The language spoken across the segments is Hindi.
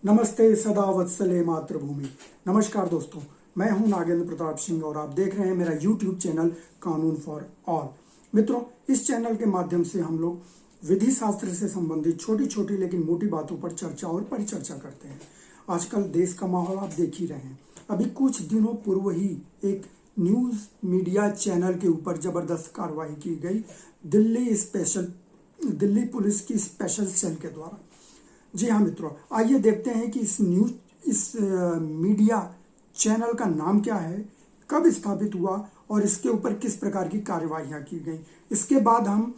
नमस्ते सदा वत्सले मातृभूमि। नमस्कार दोस्तों, मैं हूं नागेंद्र प्रताप सिंह और आप देख रहे हैं मेरा यूट्यूब चैनल कानून फॉर ऑल। मित्रों, इस चैनल के माध्यम से हम लोग विधि शास्त्र से संबंधित छोटी छोटी लेकिन मोटी बातों पर चर्चा और परिचर्चा करते हैं। आजकल देश का माहौल आप देख ही रहे हैं। अभी कुछ दिनों पूर्व ही एक न्यूज मीडिया चैनल के ऊपर जबरदस्त कार्रवाई की गई दिल्ली पुलिस की स्पेशल सेल के द्वारा। जी हाँ मित्रों, आइए देखते हैं कि इस मीडिया चैनल का नाम क्या है, कब स्थापित हुआ और इसके ऊपर किस प्रकार की कार्यवाहियां की गई। इसके बाद हम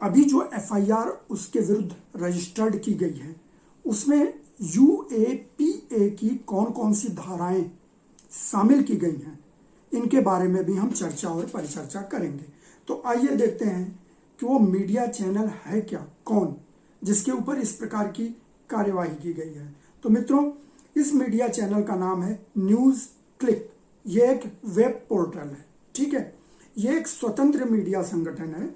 अभी जो एफआईआर उसके विरुद्ध रजिस्टर्ड की गई है उसमें यूएपीए की कौन कौन सी धाराएं शामिल की गई हैं, इनके बारे में भी हम चर्चा और परिचर्चा करेंगे। तो आइए देखते हैं कि वो मीडिया चैनल है क्या, कौन, जिसके ऊपर इस प्रकार की कार्यवाही की गई है। तो मित्रों, इस मीडिया चैनल का नाम है न्यूज क्लिक। ये एक वेब पोर्टल है, ठीक है। ये एक स्वतंत्र मीडिया संगठन है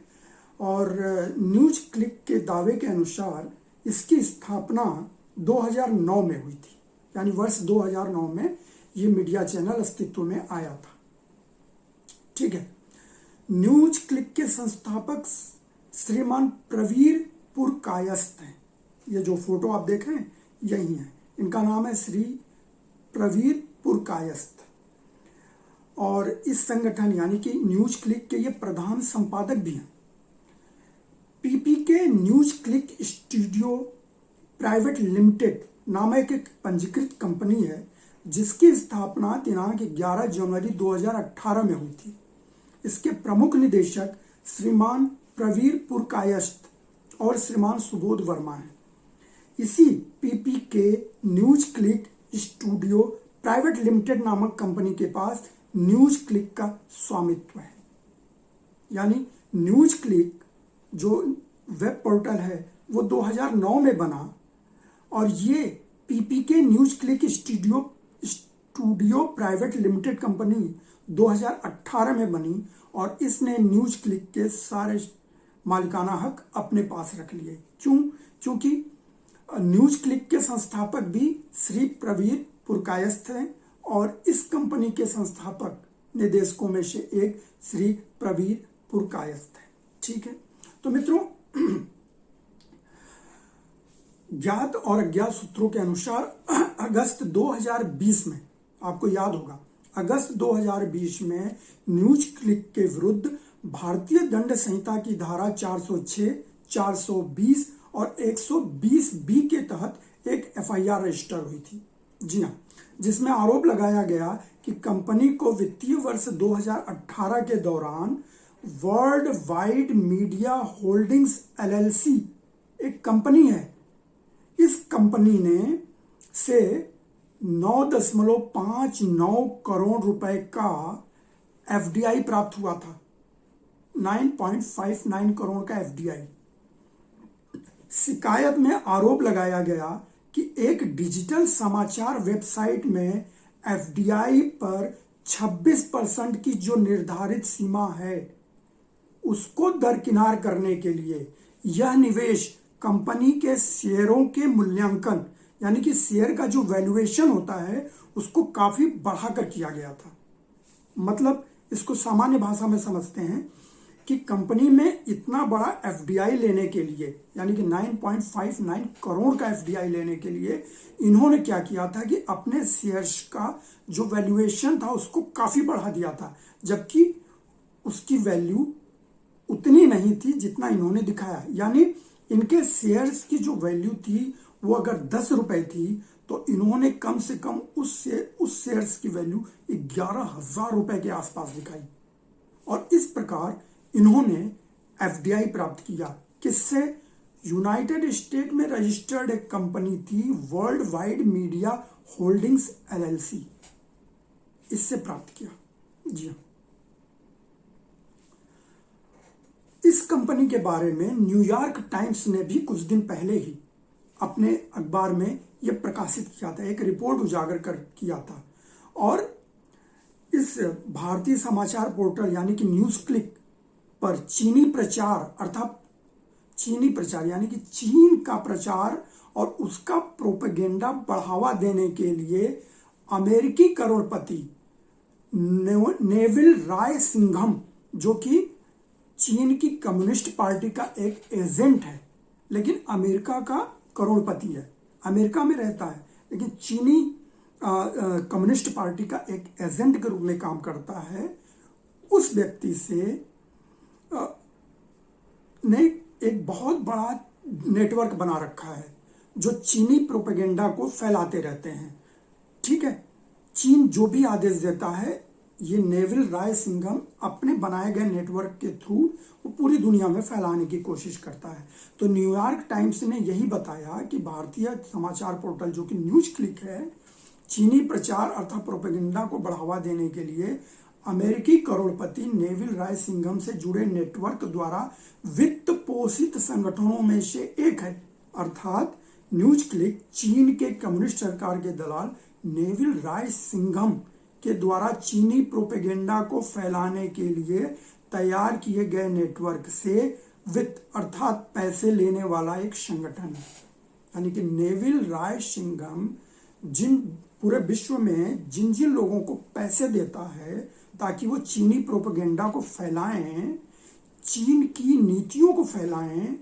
और न्यूज क्लिक के दावे के अनुसार इसकी स्थापना 2009 में हुई थी, यानी वर्ष 2009 में ये मीडिया चैनल अस्तित्व में आया था, ठीक है। न्यूज क्लिक के संस्थापक श्रीमान प्रवीर पुरकायस्थ हैं। ये जो फोटो आप देख रहे हैं यही है, इनका नाम है श्री प्रवीर पुरकायस्थ। और इस संगठन यानी कि न्यूज क्लिक के ये प्रधान संपादक भी हैं। PPK news click studio private limited नामक एक पंजीकृत कंपनी है जिसकी स्थापना दिनांक 11 जनवरी 2018 में हुई थी। इसके प्रमुख निदेशक श्रीमान प्रवीर पुरकायस्थ और श्रीमान सुबोध वर्मा हैं। इसी PPK news click studio private limited नामक कंपनी के पास न्यूज क्लिक का स्वामित्व है। यानी न्यूज क्लिक जो वेब पोर्टल है वो 2009 में बना और ये PPK news click studio private limited company 2018 में बनी और इसने न्यूज क्लिक के सारे मालिकाना हक अपने पास रख लिए। क्यों? क्योंकि न्यूज क्लिक के संस्थापक भी श्री प्रवीर पुरकायस्थ हैं और इस कंपनी के संस्थापक निदेशकों में से एक श्री प्रवीर पुरकायस्थ है, ठीक है। तो मित्रों, ज्ञात और अज्ञात सूत्रों के अनुसार अगस्त 2020 में, आपको याद होगा, अगस्त 2020 में न्यूज क्लिक के विरुद्ध भारतीय दंड संहिता की धारा 406, 420 और 120 बी के तहत एक एफआईआर रजिस्टर हुई थी। जी हाँ, जिसमें आरोप लगाया गया कि कंपनी को वित्तीय वर्ष 2018 के दौरान world wide media holdings LLC एक कंपनी है, इस कंपनी ने से 9.59 करोड़ रुपए का एफडीआई प्राप्त हुआ था। 9.59 करोड़ का एफडीआई। शिकायत में आरोप लगाया गया कि एक डिजिटल समाचार वेबसाइट में एफडीआई पर 26% की जो निर्धारित सीमा है उसको दरकिनार करने के लिए यह निवेश कंपनी के शेयरों के मूल्यांकन, यानी कि शेयर का जो वैल्यूएशन होता है उसको काफी बढ़ाकर किया गया था। मतलब इसको सामान्य भाषा में समझते हैं कि कंपनी में इतना बड़ा एफडीआई लेने के लिए, यानी कि 9.59 करोड़ का एफडीआई लेने के लिए इन्होंने क्या किया था कि अपने शेयर्स का जो वैल्यूएशन था उसको काफी बढ़ा दिया था, जबकि उसकी वैल्यू उतनी नहीं थी जितना इन्होंने दिखाया। यानी इनके शेयर्स की जो वैल्यू थी वो अगर 10 रुपए थी तो इन्होंने कम से कम उस शेयर्स की वैल्यू 11,000 रुपए के आसपास दिखाई और इस प्रकार इन्होंने एफडीआई प्राप्त किया। किससे? यूनाइटेड स्टेट में रजिस्टर्ड एक कंपनी थी world wide media holdings LLC, इससे प्राप्त किया। जी हाँ, इस कंपनी के बारे में न्यूयॉर्क टाइम्स ने भी कुछ दिन पहले ही अपने अखबार में यह प्रकाशित किया था, एक रिपोर्ट उजागर किया था। और इस भारतीय समाचार पोर्टल यानी कि न्यूज क्लिक पर चीनी प्रचार अर्थात चीनी प्रचार यानी कि चीन का प्रचार और उसका प्रोपेगेंडा बढ़ावा देने के लिए अमेरिकी करोड़पति नेविल राय सिंघम, जो कि चीन की कम्युनिस्ट पार्टी का एक एजेंट है, लेकिन अमेरिका का करोड़पति है, अमेरिका में रहता है, लेकिन चीनी कम्युनिस्ट पार्टी का एक एजेंट के रूप में काम करता है, उस व्यक्ति से ने एक बहुत बड़ा नेटवर्क बना रखा है जो चीनी प्रोपेगेंडा को फैलाते रहते हैं। ठीक है, चीन जो भी आदेश देता है, ये नेविल राय सिंघम अपने बनाए गए नेटवर्क के थ्रू वो पूरी दुनिया में फैलाने की कोशिश करता है। तो न्यूयॉर्क टाइम्स ने यही बताया कि भारतीय समाचार पोर्टल जो कि न्यूज क्लिक है, चीनी प्रचार अर्थात प्रोपेगेंडा को बढ़ावा देने के लिए अमेरिकी करोड़पति नेविल राय सिंघम से जुड़े नेटवर्क द्वारा वित्त पोषित संगठनों में से एक है। अर्थात न्यूज क्लिक चीन के कम्युनिस्ट सरकार के दलाल नेविल राय सिंघम के द्वारा चीनी प्रोपेगेंडा को फैलाने के लिए तैयार किए गए नेटवर्क से वित्त अर्थात पैसे लेने वाला एक संगठन है। यानी कि नेविल राय सिंघम जिन पूरे विश्व में जिन जिन लोगों को पैसे देता है ताकि वो चीनी प्रोपेगेंडा को फैलाएं, चीन की नीतियों को फैलाएं,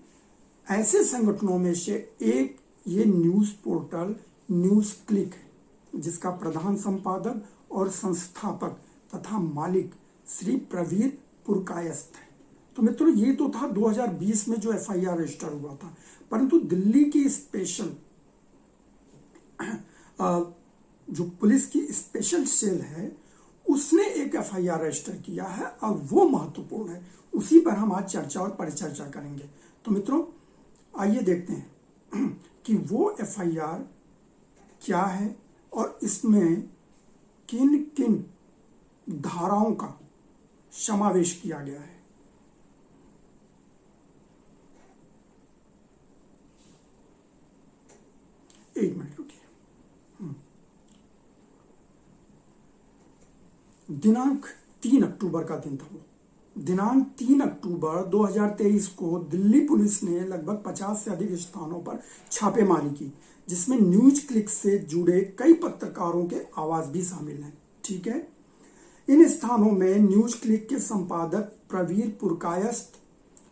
ऐसे संगठनों में से एक ये न्यूज पोर्टल न्यूज क्लिक है, जिसका प्रधान संपादक और संस्थापक तथा मालिक श्री प्रवीर पुरकायस्थ है। तो मित्रों, ये तो था 2020 में जो एफआईआर रजिस्टर हुआ था, परंतु दिल्ली की स्पेशल जो पुलिस की स्पेशल सेल है उसने एक एफआईआर रजिस्टर किया है और वो महत्वपूर्ण है। उसी पर हम आज चर्चा और परिचर्चा करेंगे। तो मित्रों, आइए देखते हैं कि वो एफआईआर क्या है और इसमें किन किन धाराओं का समावेश किया गया है। एक मिनट रुकिए। दिनांक 3 अक्टूबर का दिन था वो। दिनांक 3 अक्टूबर 2023 को दिल्ली पुलिस ने लगभग 50 से अधिक स्थानों पर छापेमारी की, जिसमें न्यूज क्लिक से जुड़े कई पत्रकारों के आवाज भी शामिल हैं। ठीक है, इन स्थानों में न्यूज क्लिक के संपादक प्रवीर पुरकायस्थ,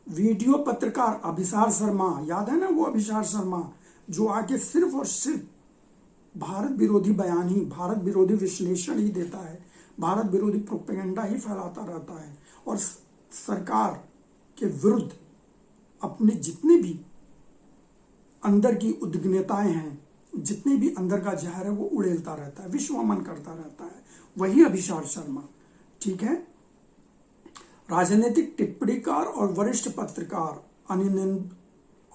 वीडियो पत्रकार अभिसार शर्मा, याद है ना वो अभिसार शर्मा जो आके सिर्फ और सिर्फ भारत विरोधी बयान ही, भारत विरोधी विश्लेषण ही देता है, भारत विरोधी प्रोपेगेंडा ही फैलाता रहता है और सरकार के विरुद्ध अपने जितने भी अंदर की उद्विग्नताएं हैं, जितने भी अंदर का जहर है वो उड़ेलता रहता है, विश्वमन करता रहता है, वही अभिसार शर्मा। ठीक है, राजनीतिक टिप्पणीकार और वरिष्ठ पत्रकार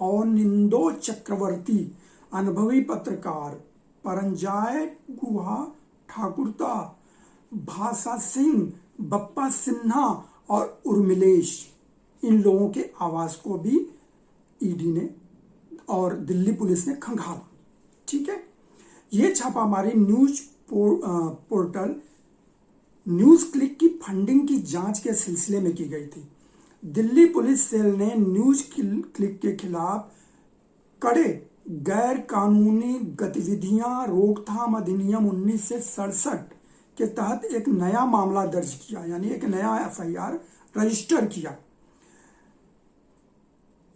अनिंदो चक्रवर्ती, अनुभवी पत्रकार परंजॉय गुहा ठाकुरता, भाषा सिंह, बप्पा सिन्हा और उर्मिलेश, इन लोगों के आवाज को भी ईडी ने और दिल्ली पुलिस ने खंगाला। ठीक है, यह छापामारी न्यूज पोर्टल न्यूज क्लिक की फंडिंग की जांच के सिलसिले में की गई थी। दिल्ली पुलिस सेल ने न्यूज क्लिक के खिलाफ कड़े गैर कानूनी गतिविधियां रोकथाम अधिनियम 1967 के तहत एक नया मामला दर्ज किया, यानी एक नया एफआईआर रजिस्टर किया।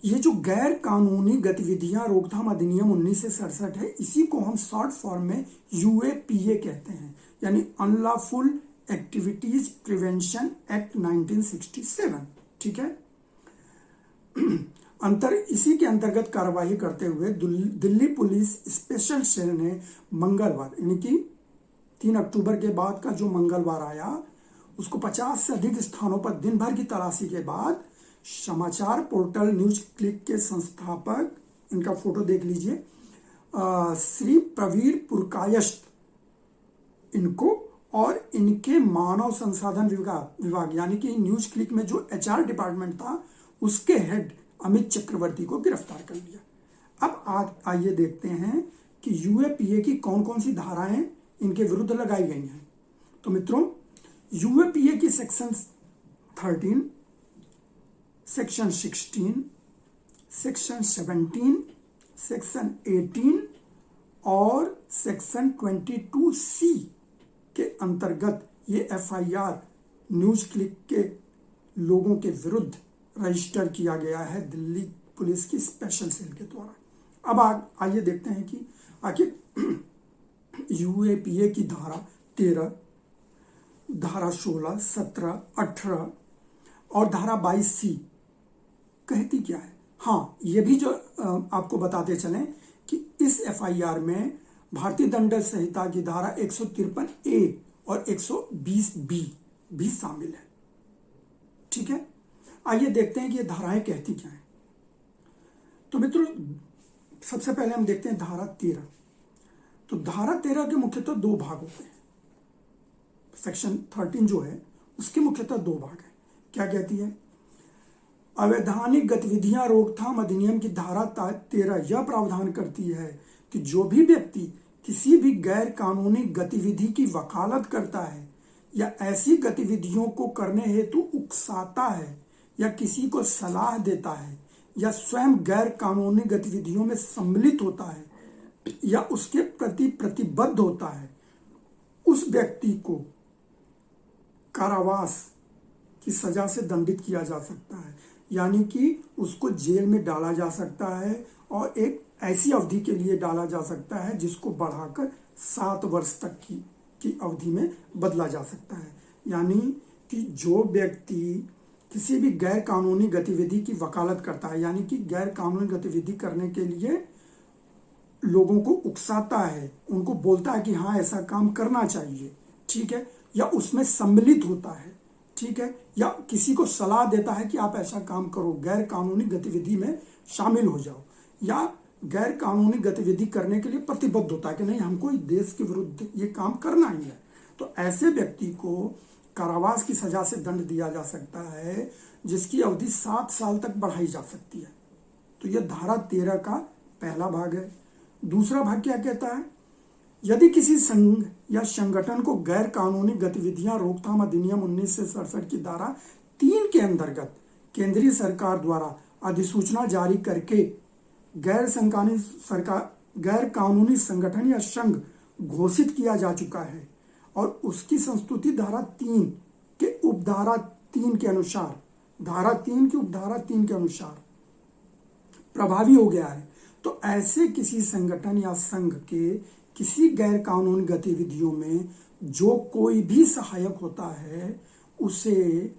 ये जो गैर कानूनी गतिविधियां रोकथाम अधिनियम 1967 है, इसी को हम शॉर्ट फॉर्म में यूएपीए कहते हैं, यानी अनलॉफुल एक्टिविटीज प्रिवेंशन एक्ट 1967। ठीक है, इसी के अंतर्गत कार्यवाही करते हुए दिल्ली पुलिस स्पेशल सेल ने मंगलवार, यानी कि 3 अक्टूबर के बाद का जो मंगलवार आया, उसको 50 से अधिक स्थानों पर दिन भर की तलाशी के बाद समाचार पोर्टल न्यूज क्लिक के संस्थापक, इनका फोटो देख लीजिए, श्री प्रवीर पुरकायस्थ, इनको और इनके मानव संसाधन विभाग यानी कि न्यूज क्लिक में जो एचआर डिपार्टमेंट था उसके हेड अमित चक्रवर्ती को गिरफ्तार कर लिया। अब आइए देखते हैं कि यूएपीए की कौन कौन सी धाराएं इनके विरुद्ध लगाई गई हैं। तो मित्रों, यूएपीए की सेक्शन 13, सेक्शन 16, सेक्शन 17, सेक्शन 18 और सेक्शन 22C के अंतर्गत ये FIR न्यूज क्लिक के लोगों के विरुद्ध रजिस्टर किया गया है दिल्ली पुलिस की स्पेशल सेल के द्वारा। अब आइए देखते हैं कि आखिर UAPA की धारा 13, धारा 16, 17, 18 और धारा 22C कहती क्या है। हाँ, ये भी जो आपको बताते चलें कि इस FIR में भारतीय दंड संहिता की धारा 153A और 120B भी शामिल है। ठीक है, आइए देखते हैं कि ये धाराएं कहती क्या हैं। तो मित्रों, सबसे पहले हम देखते हैं धारा 13। तो धारा 13 के मुख्यतः दो भाग होते हैं। सेक्शन 13 जो है उसके मुख्यतः दो भाग हैं। क्या कहती है? अवैधानिक गतिविधियां रोकथाम अधिनियम की धारा 13 यह प्रावधान करती है कि जो भी व्यक्ति किसी भी गैर कानूनी गतिविधि की वकालत करता है या ऐसी गतिविधियों को करने हेतु उकसाता है या किसी को सलाह देता है या स्वयं गैर कानूनी गतिविधियों में सम्मिलित होता है या उसके प्रति प्रतिबद्ध होता है, उस व्यक्ति को कारावास की सजा से दंडित किया जा सकता है। यानी कि उसको जेल में डाला जा सकता है और एक ऐसी अवधि के लिए डाला जा सकता है जिसको बढ़ाकर 7 वर्ष तक की अवधि में बदला जा सकता है। यानी कि जो व्यक्ति किसी भी गैर कानूनी गतिविधि की वकालत करता है, यानी कि गैर कानूनी गतिविधि करने के लिए लोगों को उकसाता है, उनको बोलता है कि हाँ ऐसा काम करना चाहिए, ठीक है, या उसमें सम्मिलित होता है, ठीक है, या किसी को सलाह देता है कि आप ऐसा काम करो, गैर कानूनी गतिविधि में शामिल हो जाओ, या गैर कानूनी गतिविधि करने के लिए प्रतिबद्ध होता है कि नहीं हमको देश के विरुद्ध ये काम करना ही है, तो ऐसे व्यक्ति को कारावास की सजा से दंड दिया जा सकता है जिसकी अवधि 7 साल तक बढ़ाई जा सकती है। तो यह धारा 13 का पहला भाग है। दूसरा भाग क्या कहता है? यदि किसी संघ या संगठन को गैर कानूनी गतिविधियां रोकथाम अधिनियम 1967 की धारा 3 के अंतर्गत केंद्रीय सरकार द्वारा अधिसूचना जारी करके गैर कानूनी संगठन या संघ घोषित किया जा चुका है और उसकी संस्तुति धारा 3 के उपधारा 3 के अनुसार, धारा 3 की उपधारा 3 के अनुसार प्रभावी हो गया है, तो ऐसे किसी संगठन या संघ के किसी गैर कानूनी गतिविधियों में जो कोई भी सहायक होता है उसे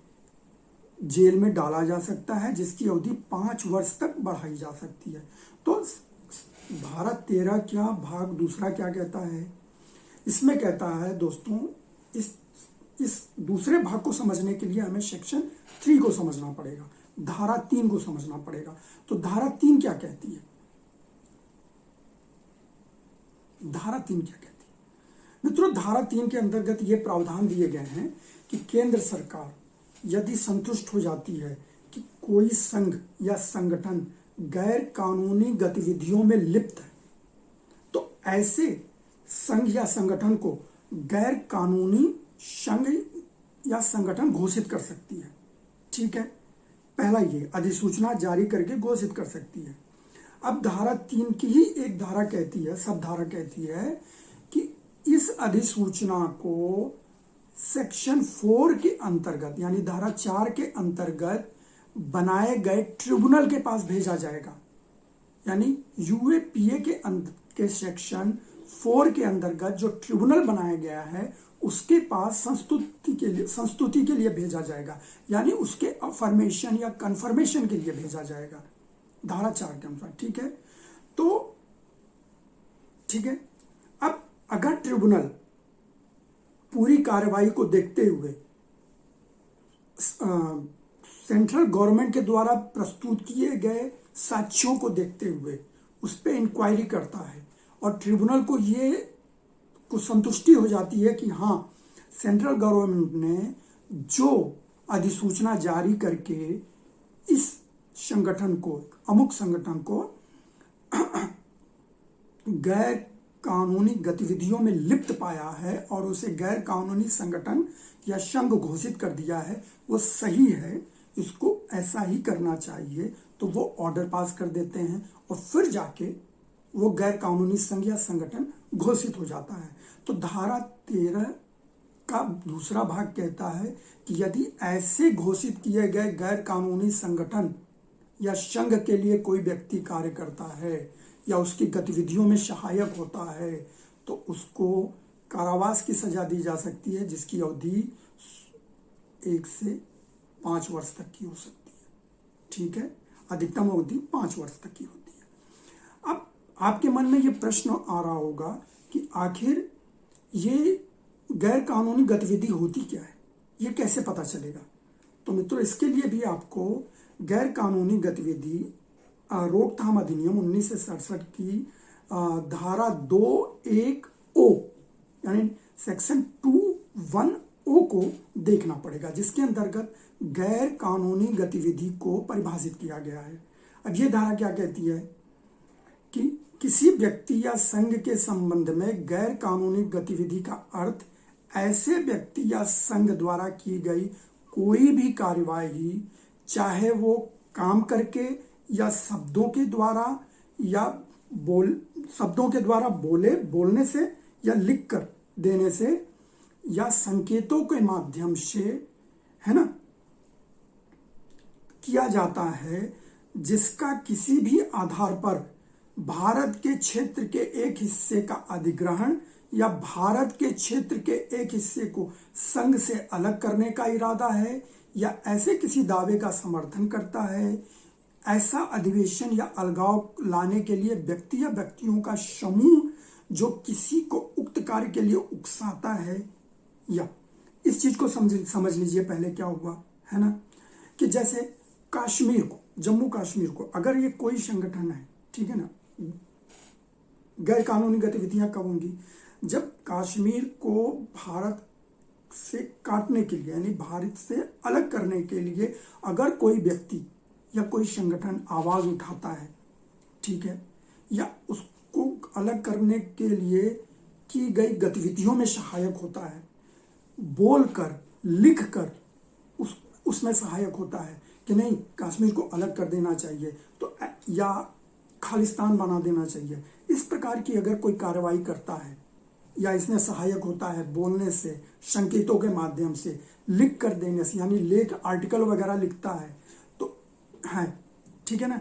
जेल में डाला जा सकता है जिसकी अवधि 5 वर्ष तक बढ़ाई जा सकती है। तो धारा 13 क्या भाग दूसरा क्या कहता है? इसमें कहता है दोस्तों, इस दूसरे भाग को समझने के लिए हमें सेक्शन 3 को समझना पड़ेगा, धारा 3 को समझना पड़ेगा। तो धारा 3 क्या कहती है? धारा 3 क्या कहती है मित्रों? धारा 3 के अंतर्गत ये प्रावधान दिए गए हैं कि केंद्र सरकार यदि संतुष्ट हो जाती है कि कोई संघ या संगठन गैर कानूनी गतिविधियों में लिप्त है, तो ऐसे संघ या संगठन को गैर कानूनी संघ या संगठन घोषित कर सकती है। ठीक है, पहला ये अधिसूचना जारी करके घोषित कर सकती है। अब धारा 3 की ही एक धारा कहती है, सब धारा कहती है कि इस अधिसूचना को सेक्शन 4 के अंतर्गत यानी धारा 4 के अंतर्गत बनाए गए ट्रिब्यूनल के पास भेजा जाएगा। यानी UAPA के सेक्शन 4 के अंतर्गत जो ट्रिब्यूनल बनाया गया है उसके पास संस्तुति के लिए भेजा जाएगा, यानी उसके अफर्मेशन या कंफर्मेशन के लिए भेजा जाएगा धारा 4 के अनुसार। ठीक है, तो ठीक है, अब अगर ट्रिब्यूनल पूरी कार्रवाई को देखते हुए सेंट्रल गवर्नमेंट के द्वारा प्रस्तुत किए गए साक्ष्यों को देखते हुए उस पर इंक्वायरी करता है और ट्रिब्यूनल को ये संतुष्टि हो जाती है कि हाँ सेंट्रल गवर्नमेंट ने जो अधिसूचना जारी करके इस संगठन को, अमुक संगठन को गैर कानूनी गतिविधियों में लिप्त पाया है और उसे गैर कानूनी संगठन या संघ घोषित कर दिया है, वो सही है, इसको ऐसा ही करना चाहिए, तो वो ऑर्डर पास कर देते हैं और फिर जाके वो गैर कानूनी संघ या संगठन घोषित हो जाता है। तो धारा 13 का दूसरा भाग कहता है कि यदि ऐसे घोषित किए गए गैर कानूनी संगठन या संघ के लिए कोई व्यक्ति कार्य करता है या उसकी गतिविधियों में सहायक होता है, तो उसको कारावास की सजा दी जा सकती है, जिसकी अवधि 1 से 5 वर्ष तक की हो सकती है। ठीक है, अधिकतम अवधि 5 वर्ष तक की होती है। अब आपके मन में ये प्रश्न आ रहा होगा कि आखिर ये गैर कानूनी गतिविधि होती क्या है, ये कैसे पता चलेगा? तो मित्रों, इसके लिए भी आपको गैर कानूनी गतिविधि रोकथाम अधिनियम 1967 की धारा 2(1)O यानी सेक्शन 2(1)O को देखना पड़ेगा, जिसके अंतर्गत गैर कानूनी गतिविधि को परिभाषित किया गया है। अब ये धारा क्या कहती है कि किसी व्यक्ति या संघ के संबंध में गैर कानूनी गतिविधि का अर्थ ऐसे व्यक्ति या संघ द्वारा की गई कोई भी कार्यवाही, चाहे वो काम करके या शब्दों के द्वारा या बोलने से या लिख कर देने से या संकेतों के माध्यम से, है ना, किया जाता है, जिसका किसी भी आधार पर भारत के क्षेत्र के एक हिस्से का अधिग्रहण या भारत के क्षेत्र के एक हिस्से को संघ से अलग करने का इरादा है या ऐसे किसी दावे का समर्थन करता है, ऐसा अधिवेशन या अलगाव लाने के लिए व्यक्ति या व्यक्तियों का समूह जो किसी को उक्त कार्य के लिए उकसाता है, या इस चीज को समझ लीजिए पहले क्या हुआ, है ना, कि जैसे कश्मीर को, जम्मू कश्मीर को अगर ये कोई संगठन है, ठीक है ना, गैर कानूनी गतिविधियां कब होंगी? जब कश्मीर को भारत से काटने के लिए यानी भारत से अलग करने के लिए अगर कोई व्यक्ति या कोई संगठन आवाज उठाता है, ठीक है, या उसको अलग करने के लिए की गई गतिविधियों में सहायक होता है, बोलकर लिखकर उसमें सहायक होता है कि नहीं कश्मीर को अलग कर देना चाहिए, तो या खालिस्तान बना देना चाहिए, इस प्रकार की अगर कोई कार्रवाई करता है या इसमें सहायक होता है बोलने से, संकेतों के माध्यम से, लिख कर देने से, यानी लेख आर्टिकल वगैरह लिखता है, तो है, ठीक है ना,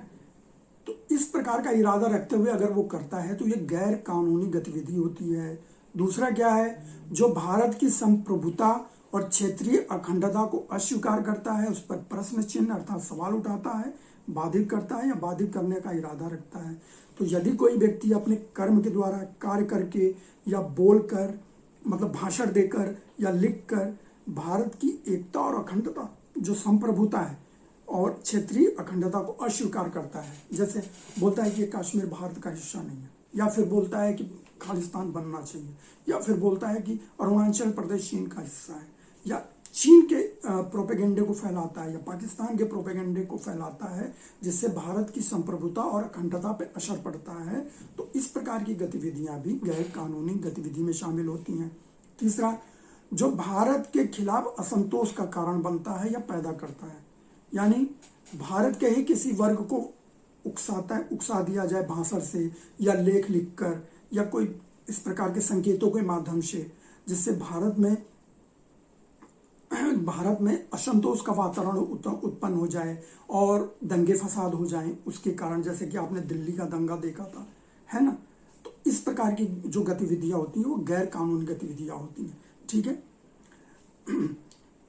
तो इस प्रकार का इरादा रखते हुए अगर वो करता है तो ये गैर कानूनी गतिविधि होती है। दूसरा क्या है? जो भारत की संप्रभुता और क्षेत्रीय अखंडता को अस्वीकार करता है, उस पर प्रश्न चिन्ह अर्थात सवाल उठाता है, बाधित करता है या बाधित करने का इरादा रखता है। तो यदि कोई व्यक्ति अपने कर्म के द्वारा, कार्य करके या बोलकर, मतलब भाषण देकर या लिखकर भारत की एकता और अखंडता, जो संप्रभुता है और क्षेत्रीय अखंडता को अस्वीकार करता है, जैसे बोलता है कि कश्मीर भारत का हिस्सा नहीं है, या फिर बोलता है कि खालिस्तान बनना चाहिए, या फिर बोलता है कि अरुणाचल प्रदेश चीन का हिस्सा है, या चीन के प्रोपेगेंडे को फैलाता है या पाकिस्तान के प्रोपेगेंडे को फैलाता है, जिससे भारत की संप्रभुता और अखंडता पर असर पड़ता है, तो इस प्रकार की गतिविधियां भी गैर कानूनी गतिविधि में शामिल होती हैं। तीसरा, जो भारत के खिलाफ असंतोष का कारण बनता है या पैदा करता है, यानी भारत के ही किसी वर्ग को उकसा दिया जाए भाषण से या लेख लिखकर या कोई इस प्रकार के संकेतों के माध्यम से, जिससे भारत में असंतोष का वातावरण उत्पन्न हो जाए और दंगे फसाद हो जाएं उसके कारण, जैसे कि आपने दिल्ली का दंगा देखा था, है ना, तो इस प्रकार की जो गतिविधियां होती हैं वो गैर कानूनी गतिविधियां होती हैं। ठीक है,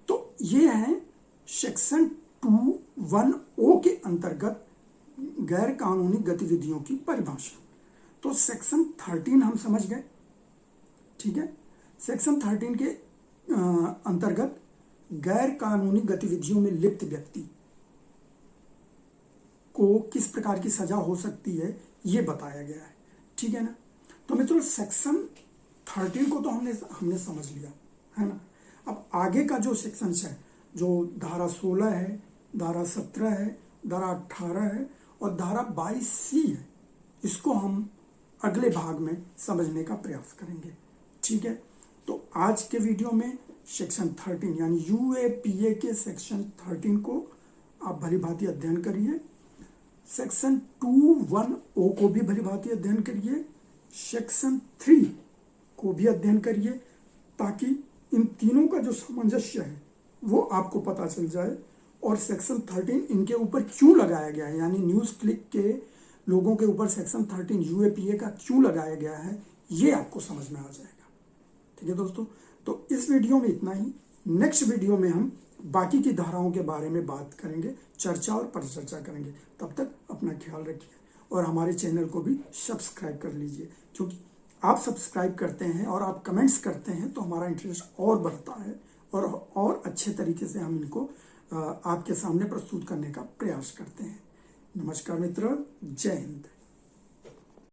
तो ये है सेक्शन 2(1)O के अंतर्गत गैर कानूनी गतिविधियों की परिभाषा। तो सेक्शन 13 हम समझ गए। ठीक है, सेक्शन 13 के अंतर्गत गैर कानूनी गतिविधियों में लिप्त व्यक्ति को किस प्रकार की सजा हो सकती है ये बताया गया है। ठीक है ना, तो मित्रों सेक्शन 13 को तो हमने समझ लिया, है ना। अब आगे का जो सेक्शन है, जो धारा 16 है, धारा 17 है, धारा 18 है और धारा 22C है, इसको हम अगले भाग में समझने का प्रयास करेंगे। ठीक है, तो आज के वीडियो में सेक्शन 13 यानी UAPA के सेक्शन 13 को आप भली भांति अध्ययन करिए। सेक्शन 2(1)O को भी भली भांति अध्ययन करिए। सेक्शन 3 को भी अध्ययन करिए, ताकि इन तीनों का जो सामंजस्य है वो आपको पता चल जाए। और सेक्शन 13 इनके ऊपर क्यों लगाया गया है, यानी न्यूज़ क्लिक के लोगों के ऊपर सेक्शन 13 UAPA का क्यों लगाया गया है, ये आपको समझ में आ जाएगा। ठीक है दोस्तों, तो इस वीडियो में इतना ही। नेक्स्ट वीडियो में हम बाकी की धाराओं के बारे में बात करेंगे, चर्चा और परिचर्चा करेंगे। तब तक अपना ख्याल रखिए और हमारे चैनल को भी सब्सक्राइब कर लीजिए, क्योंकि आप सब्सक्राइब करते हैं और आप कमेंट्स करते हैं तो हमारा इंटरेस्ट और बढ़ता है और अच्छे तरीके से हम इनको आपके सामने प्रस्तुत करने का प्रयास करते हैं। नमस्कार मित्र, जय हिंद।